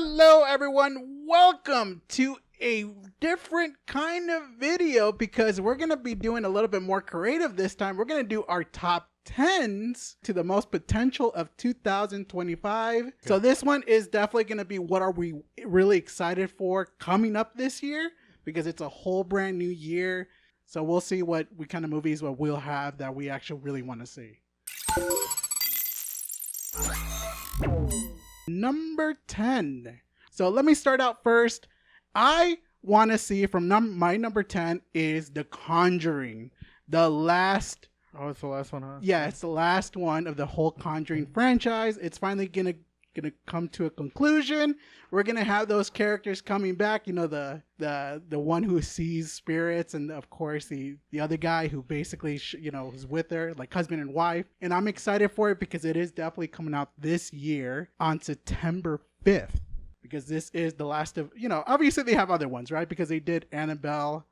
Hello everyone, welcome to a different kind of video because we're going to be doing a little bit more creative this time. We're going to do our top 10s to the most potential of 2025. Okay. So this one is definitely going to be what are we really excited for coming up this year because it's a whole brand new year. So we'll see what kind of movies what we'll have that we actually really want to see. Number 10. So let me start out first. I want to see from my number 10 is The Conjuring. The last... Oh, it's the last one, huh? Yeah, it's the last one of the whole Conjuring franchise. It's finally gonna come to a conclusion. We're gonna have those characters coming back. You know, the one who sees spirits, and of course the other guy who basically is with her, like husband and wife. And I'm excited for it because it is definitely coming out this year on September 5th. Because this is the last of, obviously they have other ones, right? Because they did Annabelle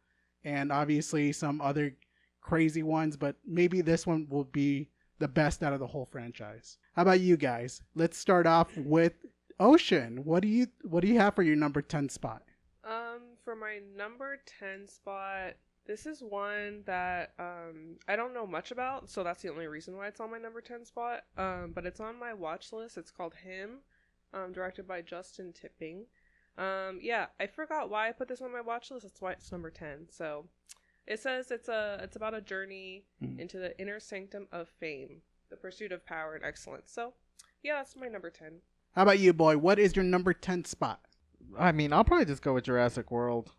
and obviously some other crazy ones, but maybe this one will be the best out of the whole franchise. How about you guys? Let's start off with Ocean. What do you have for your number 10 spot? For my number 10 spot, this is one that I don't know much about, so that's the only reason why it's on my number 10 spot. But it's on my watch list. It's called Him, directed by Justin Tipping. Yeah, I forgot why I put this on my watch list. That's why it's number 10. So it says it's about a journey into the inner sanctum of fame, the pursuit of power and excellence. So yeah, that's my number 10. How about you, boy? What is your number 10 spot? I mean, I'll probably just go with Jurassic World.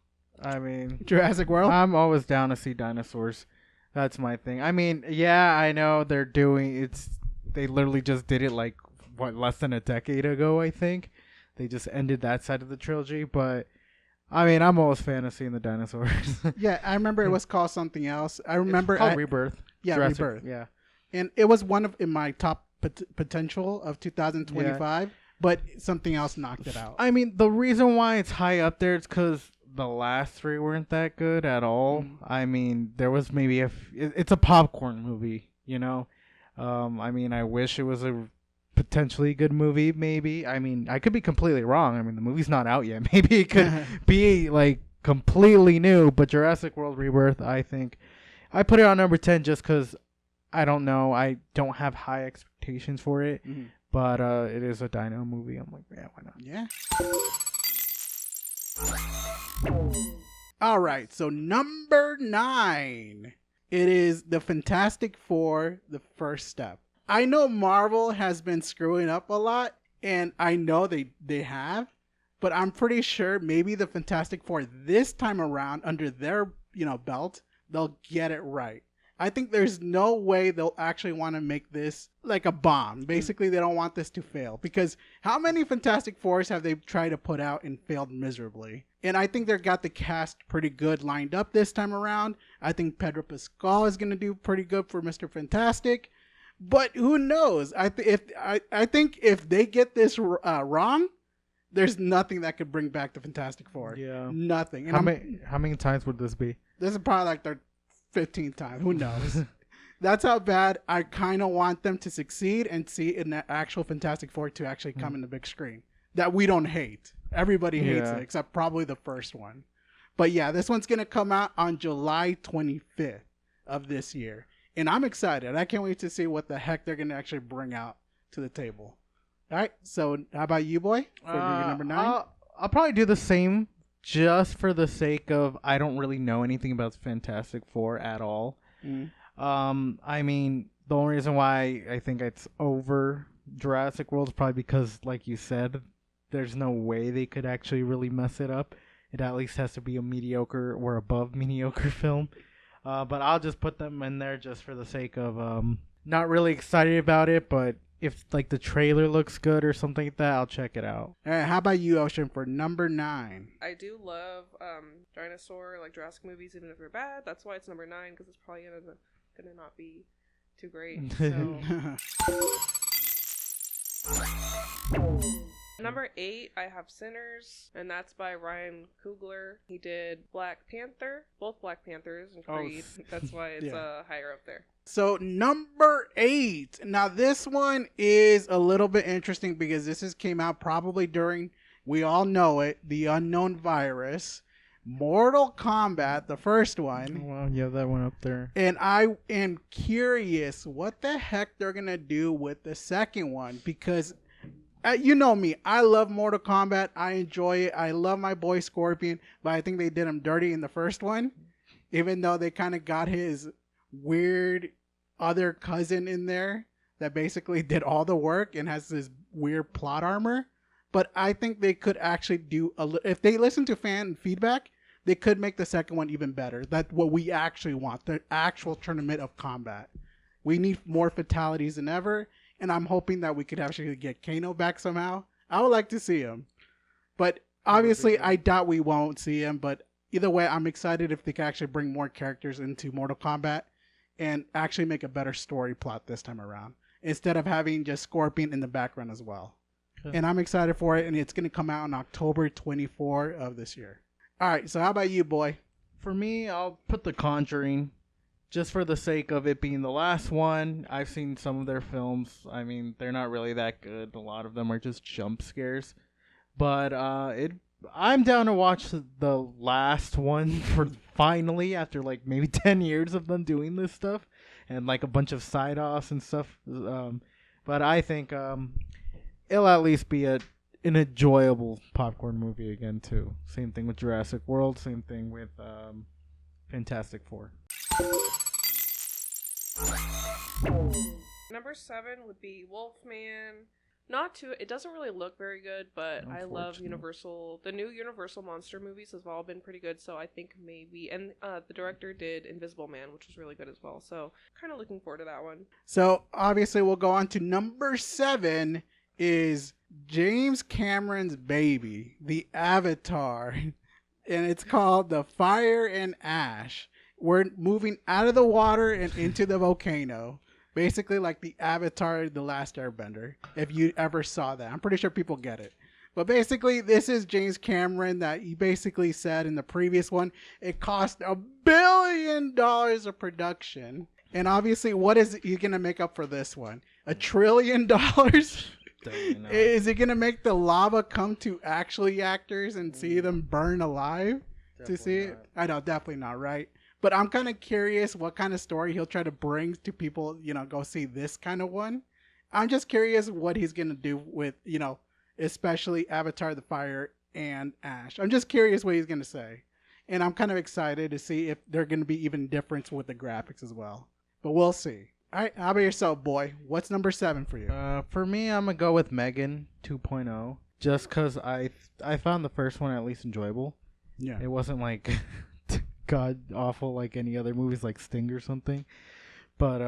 Jurassic World? I'm always down to see dinosaurs. That's my thing. I mean, yeah, I know they literally just did it like, less than a decade ago, I think. They just ended that side of the trilogy, but I mean, I'm always a fan of seeing the dinosaurs. Yeah, I remember it was called something else. I remember it's called Rebirth. Yeah, Jurassic, Rebirth. Yeah. And it was one of in my top potential of 2025, but something else knocked it out. I mean, the reason why it's high up there is because the last three weren't that good at all. I mean, there was maybe it's a popcorn movie, I mean, I wish it was a potentially good movie, maybe. I mean, I could be completely wrong. I mean, the movie's not out yet. Maybe it could be like completely new, but Jurassic World Rebirth, I think I put it on number 10 just because I don't know. I don't have high expectations for it, but it is a dino movie. I'm like, yeah, why not? Yeah. All right, so number 9. It is the Fantastic Four, The First Step. I know Marvel has been screwing up a lot, and I know they have, but I'm pretty sure maybe the Fantastic Four this time around under their belt, they'll get it right. I think there's no way they'll actually want to make this like a bomb. Basically, they don't want this to fail because how many Fantastic Fours have they tried to put out and failed miserably? And I think they've got the cast pretty good lined up this time around. I think Pedro Pascal is going to do pretty good for Mr. Fantastic. But who knows? I think if they get this wrong, there's nothing that could bring back the Fantastic Four. Yeah, nothing. And how many times would this be? This is probably like their 15th time. Who knows? That's how bad I kind of want them to succeed and see an actual Fantastic Four to actually come in the big screen that we don't hate. Everybody hates it except probably the first one. But yeah, this one's gonna come out on July 25th of this year. And I'm excited. I can't wait to see what the heck they're going to actually bring out to the table. All right. So how about you, boy? For your number 9? I'll probably do the same just for the sake of I don't really know anything about Fantastic Four at all. I mean, the only reason why I think it's over Jurassic World is probably because, like you said, there's no way they could actually really mess it up. It at least has to be a mediocre or above mediocre film. But I'll just put them in there just for the sake of not really excited about it, but if like the trailer looks good or something like that, I'll check it out. All right, how about you, Ocean, for number 9? I do love dinosaur like Jurassic movies, even if they're bad. That's why it's number 9 because it's probably gonna not be too great. So. Number 8, I have Sinners, and that's by Ryan Coogler. He did Black Panther, both Black Panthers and Creed. That's why it's higher up there. So number 8. Now this one is a little bit interesting because this came out probably during We all know it. The Unknown Virus. Mortal Kombat, the first one. Well, yeah, that one up there. And I am curious what the heck they're going to do with the second one. Because, you know me, I love Mortal Kombat. I enjoy it. I love my boy Scorpion. But I think they did him dirty in the first one. Even though they kind of got his weird other cousin in there that basically did all the work and has this weird plot armor. But I think they could actually do if they listen to fan feedback, they could make the second one even better. That's what we actually want, the actual tournament of combat. We need more fatalities than ever, and I'm hoping that we could actually get Kano back somehow. I would like to see him. But obviously, I doubt we won't see him, but either way, I'm excited if they can actually bring more characters into Mortal Kombat and actually make a better story plot this time around, instead of having just Scorpion in the background as well. And I'm excited for it, and it's going to come out on October 24 of this year. All right, so how about you, boy? For me, I'll put The Conjuring, just for the sake of it being the last one. I've seen some of their films. I mean, they're not really that good. A lot of them are just jump scares. But I'm down to watch the last one for finally, after like maybe 10 years of them doing this stuff, and like a bunch of side-offs and stuff. But I think it'll at least be an enjoyable popcorn movie again too. Same thing with Jurassic World. Same thing with Fantastic Four. Number 7 would be Wolfman. It doesn't really look very good, but I love Universal. The new Universal monster movies have all been pretty good, so I think maybe. And the director did Invisible Man, which was really good as well. So kind of looking forward to that one. So obviously we'll go on to number 7 is James Cameron's baby, the Avatar, and it's called The Fire and Ash. We're moving out of the water and into the volcano, basically like the Avatar, The Last Airbender, if you ever saw that. I'm pretty sure people get it. But basically, this is James Cameron that he basically said in the previous one, it cost $1 billion of production. And obviously, what is he going to make up for this one? $1 trillion? Is he going to make the lava come to actually actors and see them burn alive to see it? I know, definitely not, right? But I'm kind of curious what kind of story he'll try to bring to people, go see this kind of one. I'm just curious what he's going to do with, especially Avatar, The Fire, and Ash. I'm just curious what he's going to say. And I'm kind of excited to see if they're going to be even different with the graphics as well. But we'll see. All right, how about yourself, boy? What's number 7 for you? For me, I'm going to go with Megan 2.0. Just because I found the first one at least enjoyable. Yeah. It wasn't like god awful like any other movies like Sting or something. But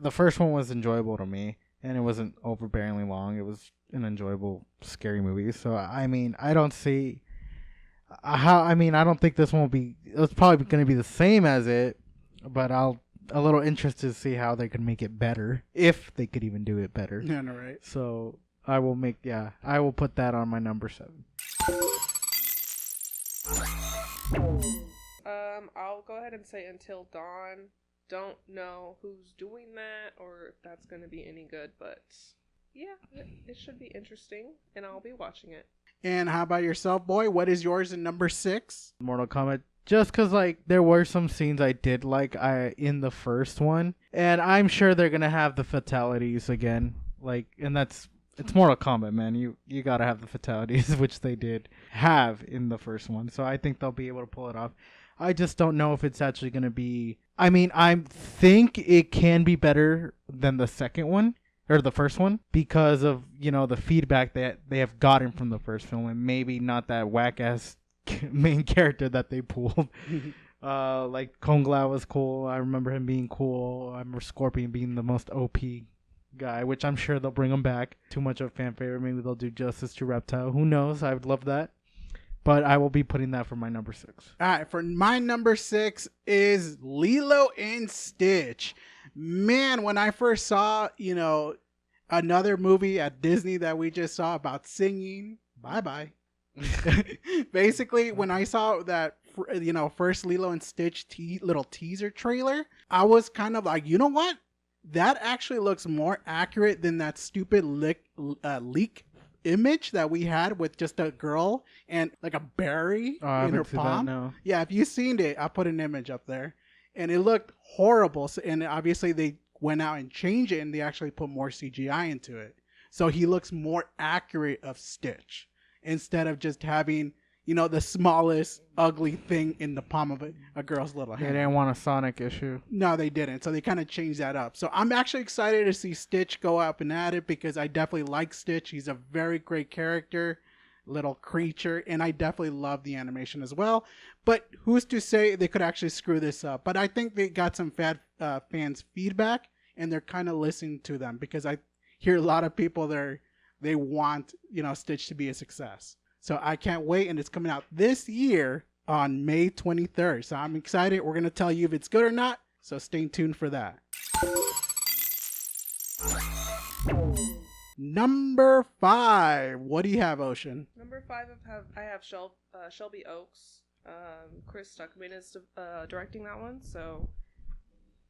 the first one was enjoyable to me. And it wasn't overbearingly long. It was an enjoyable, scary movie. So, I mean, I don't see I don't think this one will be... It's probably going to be the same as it. But a little interested to see how they could make it better, if they could even do it better. Yeah, no, right. So I will put that on my number 7. I'll go ahead and say Until Dawn. Don't know who's doing that or if that's going to be any good, but yeah, it should be interesting, and I'll be watching it. And how about yourself, boy? What is yours in number 6? Mortal Kombat. Just because, like, there were some scenes I did like in the first one. And I'm sure they're going to have the fatalities again. Like, and it's Mortal Kombat, man. You got to have the fatalities, which they did have in the first one. So I think they'll be able to pull it off. I just don't know if it's actually going to be... I mean, I think it can be better than the second one. Or the first one. Because of, the feedback that they have gotten from the first film. And maybe not that whack-ass main character that they pulled. Like Kung Lao was cool. I remember him being cool. I remember Scorpion being the most OP guy, which I'm sure they'll bring him back. Too much of a fan favorite. Maybe they'll do justice to Reptile. Who knows? I would love that. But I will be putting that for my number 6. All right, for my number 6 is Lilo and Stitch. Man, when I first saw, another movie at Disney that we just saw about singing, bye-bye. Basically, when I saw that, first Lilo and Stitch little teaser trailer, I was kind of like, you know what? That actually looks more accurate than that stupid leak image that we had with just a girl and like a berry Oh, I in her haven't seen that, palm. no. Yeah, if you've seen it, I'll put an image up there. And it looked horrible. So, and obviously they went out and changed it and they actually put more CGI into it. So he looks more accurate of Stitch instead of just having, you know, the smallest ugly thing in the palm of a girl's little They hand. didn't want a Sonic issue. No, they didn't. So they kind of changed that up. So I'm actually excited to see Stitch go up and at it because I definitely like Stitch. He's a very great character, little creature, and I definitely love the animation as well. But who's to say they could actually screw this up? But I think they got some fans' feedback, and they're kind of listening to them because I hear a lot of people there. They want, you know, Stitch to be a success. So I can't wait, and it's coming out this year on May 23rd. So I'm excited. We're going to tell you if it's good or not. So stay tuned for that. Number 5. What do you have, Ocean? Number 5, I have Shelby Oaks. Chris Stuckman is directing that one. So,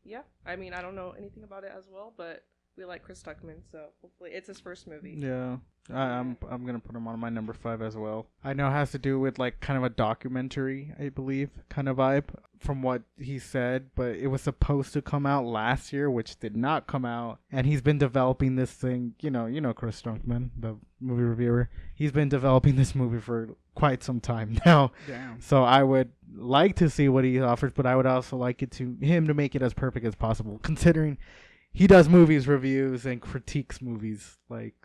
yeah. I mean, I don't know anything about it as well, but we like Chris Stuckman, so hopefully it's his first movie. Yeah. I'm gonna put him on my number 5 as well. I know it has to do with like kind of a documentary, I believe, kind of vibe from what he said, but it was supposed to come out last year, which did not come out. And he's been developing this thing, you know Chris Stunkman, the movie reviewer. He's been developing this movie for quite some time now. Damn. So I would like to see what he offers, but I would also like him to make it as perfect as possible, considering he does movies reviews and critiques movies,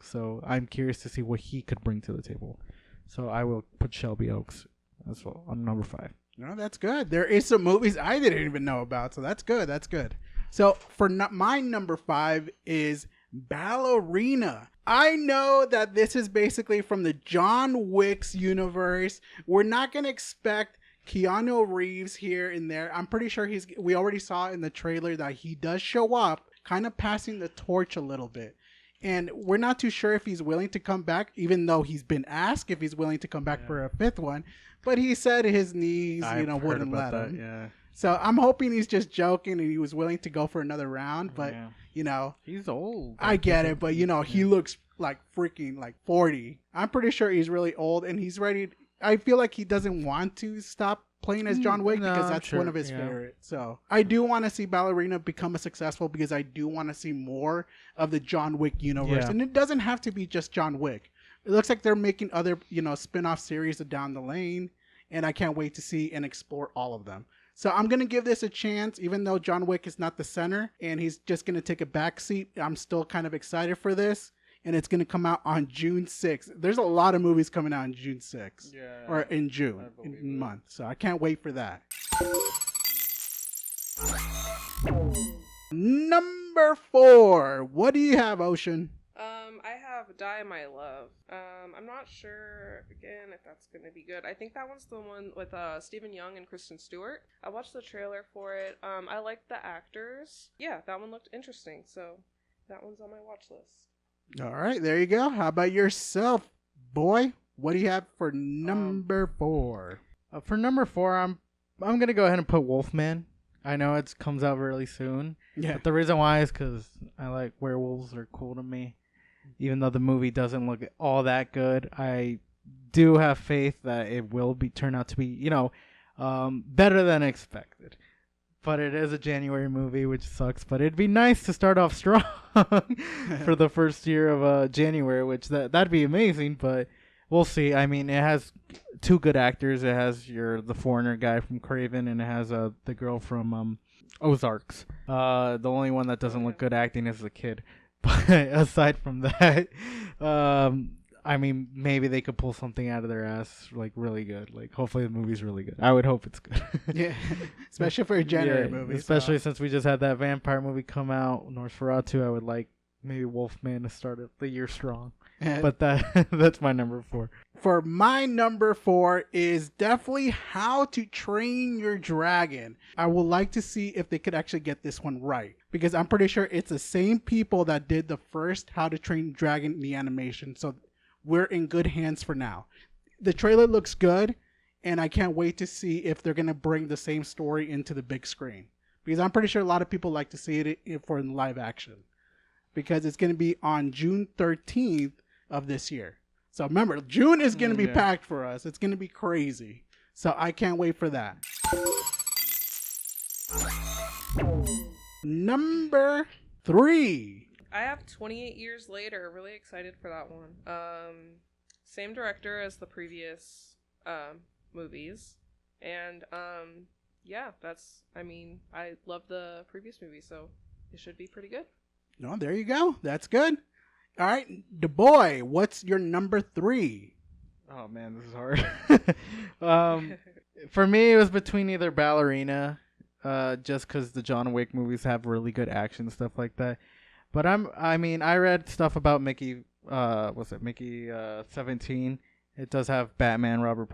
so I'm curious to see what he could bring to the table. So I will put Shelby Oaks as well on number 5. No, that's good. There is some movies I didn't even know about, so that's good. That's good. So for my number 5 is Ballerina. I know that this is basically from the John Wick's universe. We're not going to expect Keanu Reeves here and there. I'm pretty sure we already saw in the trailer that he does show up, kind of passing the torch a little bit. And we're not too sure if he's willing to come back, even though he's been asked if he's willing to come back for a 5th one. But he said his knees, wouldn't let him. Yeah. So I'm hoping he's just joking and he was willing to go for another round. But, he's old. I get it. But, he looks like freaking like 40. I'm pretty sure he's really old and he's ready. I feel like he doesn't want to stop playing as John Wick because that's one of his favorites. So I do want to see Ballerina become a successful because I do want to see more of the John Wick universe. Yeah. And it doesn't have to be just John Wick. It looks like they're making other, spin-off series down the lane. And I can't wait to see and explore all of them. So I'm going to give this a chance, even though John Wick is not the center and he's just going to take a back seat. I'm still kind of excited for this. And it's going to come out on June 6th. There's a lot of movies coming out on June 6th. Yeah. Or in June, in month. So I can't wait for that. Number 4. What do you have, Ocean? I have Die My Love. I'm not sure, again, if that's going to be good. I think that one's the one with Stephen Young and Kristen Stewart. I watched the trailer for it. I liked the actors. Yeah, that one looked interesting. So that one's on my watch list. All right, there you go. How about yourself, boy? What do you have for number 4? For number 4, I'm gonna go ahead and put Wolfman. I know it comes out really soon. Yeah. But the reason why is because I like werewolves. Are cool to me. Even though the movie doesn't look all that good, I do have faith that it will turn out to be, better than expected. But it is a January movie, which sucks. But it'd be nice to start off strong for the first year of January, which that'd be amazing. But we'll see. I mean, it has 2 good actors. It has the foreigner guy from Craven, and it has the girl from Ozarks. The only one that doesn't look good acting is the kid. But aside from that, I mean, maybe they could pull something out of their ass, really good. Hopefully the movie's really good. I would hope it's good. Yeah, especially for a January movie. Especially since we just had that vampire movie come out, Nosferatu. I would like maybe Wolfman to start the year strong. But that's my number 4. For my number 4 is definitely How to Train Your Dragon. I would like to see if they could actually get this one right. Because I'm pretty sure it's the same people that did the first How to Train Your Dragon in the animation. So we're in good hands for now. The trailer looks good. And I can't wait to see if they're going to bring the same story into the big screen. Because I'm pretty sure a lot of people like to see it for live action. Because it's going to be on June 13th of this year. So remember, June is going to be Yeah. packed for us. It's going to be crazy. So I can't wait for that. Number 3. I have 28 Years Later. Really excited for that one. Same director as the previous movies. And yeah, I love the previous movie, so it should be pretty good. No, there you go. That's good. All right, the boy, what's your number 3? Oh man, this is hard. For me, it was between either Ballerina, just because the John Wick movies have really good action stuff like that. But I read stuff about Mickey. Mickey 17? It does have Batman, Robert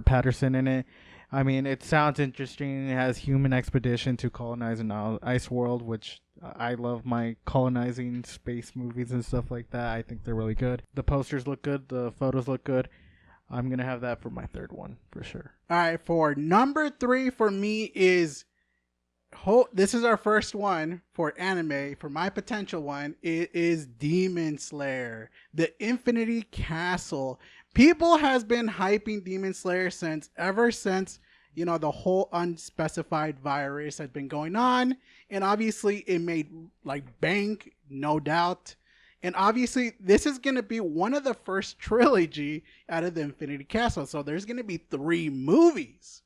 Patterson in it. I mean, it sounds interesting. It has human expedition to colonize an ice world, which I love my colonizing space movies and stuff like that. I think they're really good. The posters look good. The photos look good. I'm going to have that for my third one for sure. All right, for number 3 for me is... this is our first one for anime. For my potential one, it is Demon Slayer, the Infinity Castle. People has been hyping Demon Slayer ever since the whole unspecified virus had been going on, and obviously it made bank, no doubt. And obviously this is going to be one of the first trilogy out of the Infinity Castle, so there's going to be 3 movies.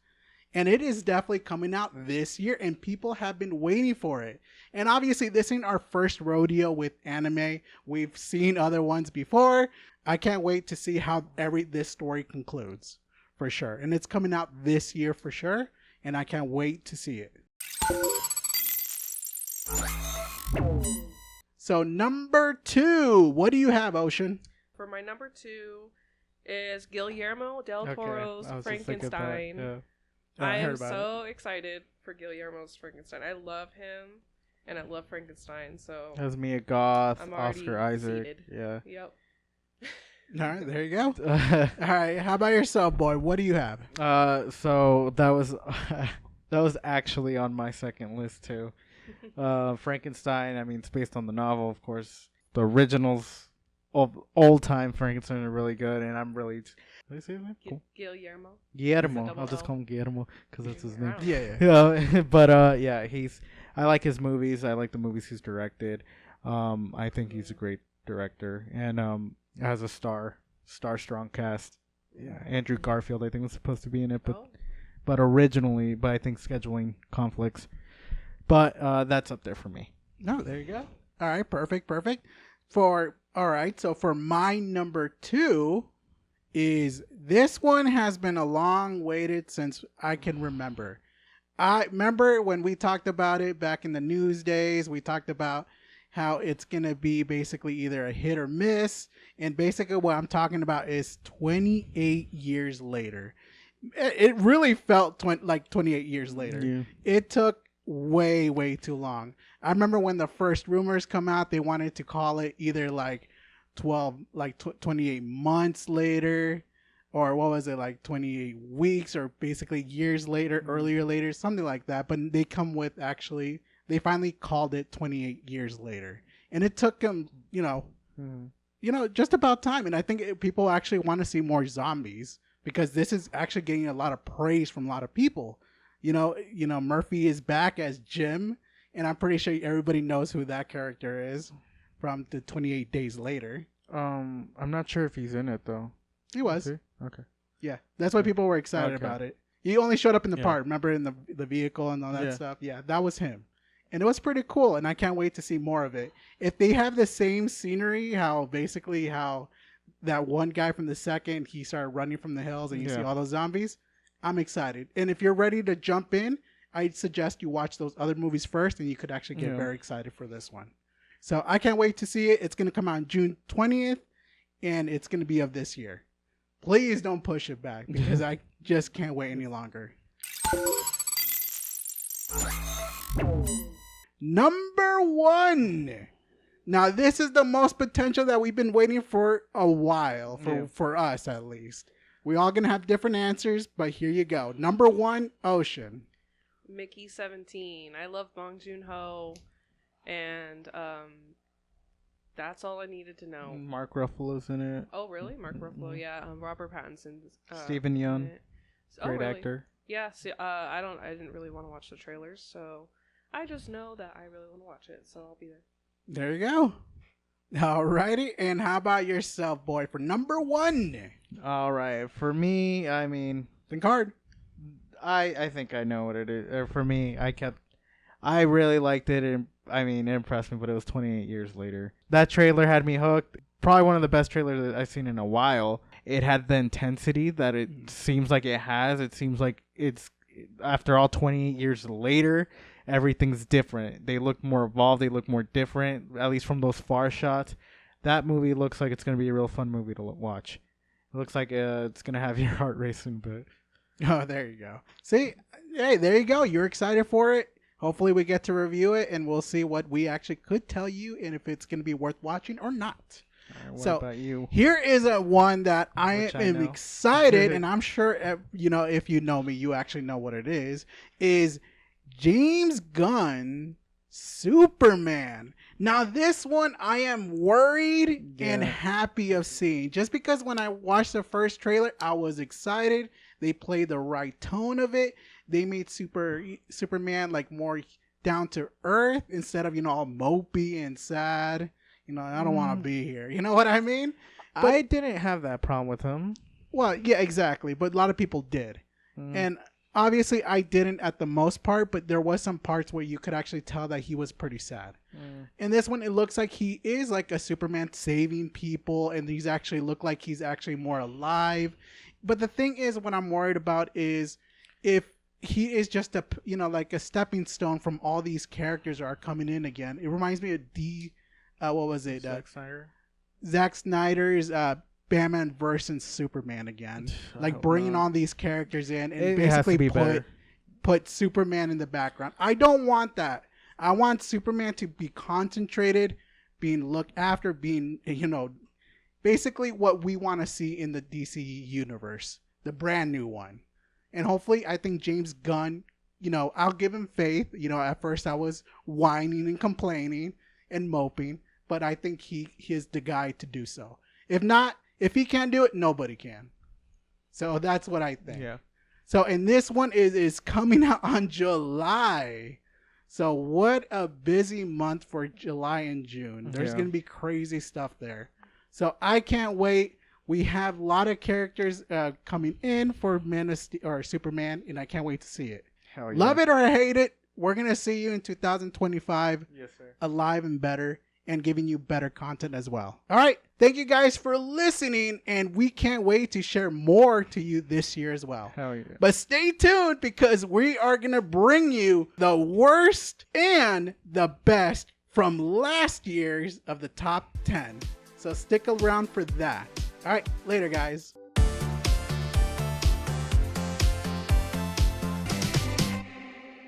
And it is definitely coming out this year, and people have been waiting for it. And obviously, this ain't our first rodeo with anime. We've seen other ones before. I can't wait to see how this story concludes, for sure. And it's coming out this year for sure, and I can't wait to see it. So number 2, what do you have, Ocean? For my number 2 is Guillermo del Toro's Frankenstein. Yeah. I am so excited for Guillermo's Frankenstein. I love him, and I love Frankenstein. So Has Mia Goth, I'm already Oscar Isaac. seated. Yeah. Yep. All right, there you go. All right, how about yourself, boy? What do you have? So that was that was actually on my second list too. Frankenstein. I mean, it's based on the novel, of course. The originals of old time Frankenstein are really good, and I'm really. Did I say his name? Cool. Guillermo. Guillermo. Double I'll just L. call him Guillermo because that's his name. Yeah. Yeah, but yeah, I like his movies. I like the movies he's directed. I think he's a great director, and has a strong cast. Yeah, Andrew Garfield I think was supposed to be in it, but originally, I think scheduling conflicts. But that's up there for me. No, there you go. All right, perfect. So for my number 2 is this one has been a long waited since I can remember. I remember when we talked about it back in the news days, we talked about how it's going to be basically either a hit or miss. And basically what I'm talking about is 28 years later. It really felt like 28 years later. Yeah. It took way, way too long. I remember when the first rumors come out, they wanted to call it either 28 months later, or what was it, 28 weeks, or basically years later, earlier later, something like that. But they finally called it 28 years later, and it took them just about time. And I think people actually want to see more zombies, because this is actually getting a lot of praise from a lot of people. Murphy is back as Jim, and I'm pretty sure everybody knows who that character is from the 28 Days Later. I'm not sure if he's in it though. He was. Okay. Yeah, that's why people were excited about it. He only showed up in the part, remember, in the vehicle and all that stuff. Yeah, that was him. And it was pretty cool, and I can't wait to see more of it. If they have the same scenery, how that one guy from the second, he started running from the hills and you see all those zombies, I'm excited. And if you're ready to jump in, I'd suggest you watch those other movies first, and you could actually get very excited for this one. So I can't wait to see it. It's going to come out on June 20th, and it's going to be of this year. Please don't push it back, because I just can't wait any longer. Number 1. Now, this is the most potential that we've been waiting for a while, for us at least. We all going to have different answers, but here you go. Number 1, Ocean. Mickey 17. I love Bong Joon-ho, and That's all I needed to know. Mark Ruffalo's in it. Oh, really? Mark Ruffalo, yeah. Robert Pattinson's Stephen Yeun, in it. great really? actor. Yeah. See, I didn't really want to watch the trailers, so I just know that I really want to watch it, so I'll be there. There you go. Alrighty, and how about yourself, boy, for number 1? All right, for me, I mean, Think hard. I think I know what it is. For me, I really liked it, and I mean, it impressed me, but it was 28 years later. That trailer had me hooked. Probably one of the best trailers that I've seen in a while. It had the intensity that it seems like it has. It seems like it's, after all 28 years later, everything's different. They look more evolved. They look more different, at least from those far shots. That movie looks like it's going to be a real fun movie to watch. It looks like it's going to have your heart racing, but... Oh, there you go. See, hey, there you go. You're excited for it. Hopefully we get to review it, and we'll see what we actually could tell you and if it's going to be worth watching or not. What about you? Here is a one that I am know. excited, and I'm sure if you know me, you actually know what it is James Gunn Superman. Now this one I am worried and happy of seeing, just because when I watched the first trailer I was excited. They played the right tone of it. They made Superman like more down to earth instead of all mopey and sad. I don't want to be here. You know what I mean? But, I didn't have that problem with him. Well, yeah, exactly. But a lot of people did. And obviously I didn't at the most part, but there was some parts where you could actually tell that he was pretty sad. In this one, it looks like he is like a Superman saving people, and he's actually look like he's actually more alive. But the thing is, what I'm worried about is if he is just like a stepping stone from all these characters that are coming in again. It reminds me of what was it? Zack Snyder? Zack Snyder's Batman versus Superman again. Like bringing all these characters in and basically put Superman in the background. I don't want that. I want Superman to be concentrated, being looked after, being, basically what we want to see in the DC universe, the brand new one. And hopefully, I think James Gunn, I'll give him faith. At first I was whining and complaining and moping, but I think he is the guy to do so. If not, if he can't do it, nobody can. So that's what I think. Yeah. So, and this one is coming out on July. So what a busy month for July and June. There's going to be crazy stuff there. So I can't wait. We have a lot of characters coming in for Superman, and I can't wait to see it. Hell yeah. Love it or hate it, we're going to see you in 2025 Yes, sir. alive and better and giving you better content as well. All right. Thank you guys for listening, and we can't wait to share more to you this year as well. Hell yeah. But stay tuned, because we are going to bring you the worst and the best from last year's of the top 10. So stick around for that. All right, later, guys.